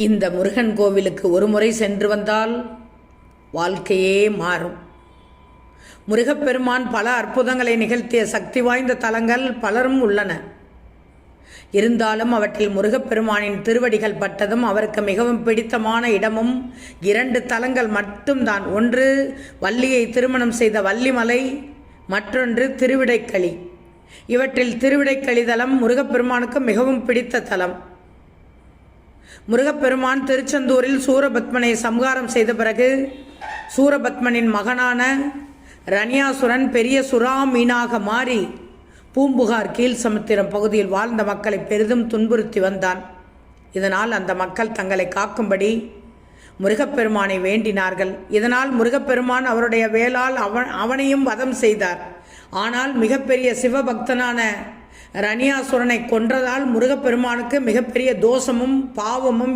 இந்த முருகன் கோவிலுக்கு ஒரு முறை சென்று வந்தால் வாழ்க்கையே மாறும். முருகப்பெருமான் பல அற்புதங்களை நிகழ்த்திய சக்தி வாய்ந்த தலங்கள் பலரும் உள்ளன. இருந்தாலும் அவற்றில் முருகப்பெருமானின் திருவடிகள் பட்டதும் அவருக்கு மிகவும் பிடித்தமான இடமும் 2 தலங்கள் மட்டும்தான். ஒன்று வள்ளியை திருமணம் செய்த வள்ளிமலை, மற்றொன்று திருவிடைக்களி. இவற்றில் திருவிடைக்களி தலம் முருகப்பெருமானுக்கு மிகவும் பிடித்த தலம். முருகப்பெருமான் திருச்செந்தூரில் சூரபத்மனை சம்ஹாரம் செய்த பிறகு சூரபத்மனின் மகனான ரணியாசுரன் பெரிய சுறா மீனாக மாறி பூம்புகார் கீழ் சமுத்திரம் பகுதியில் வாழ்ந்த மக்களை பெரிதும் துன்புறுத்தி வந்தான். இதனால் அந்த மக்கள் தங்களை காக்கும்படி முருகப்பெருமானை வேண்டினார்கள். இதனால் முருகப்பெருமான் அவருடைய வேளால் அவனையும் வதம் செய்தார். ஆனால் மிகப்பெரிய சிவபக்தனான ரணியாசுரனை கொன்றதால் முருகப்பெருமானுக்கு மிகப்பெரிய தோஷமும் பாவமும்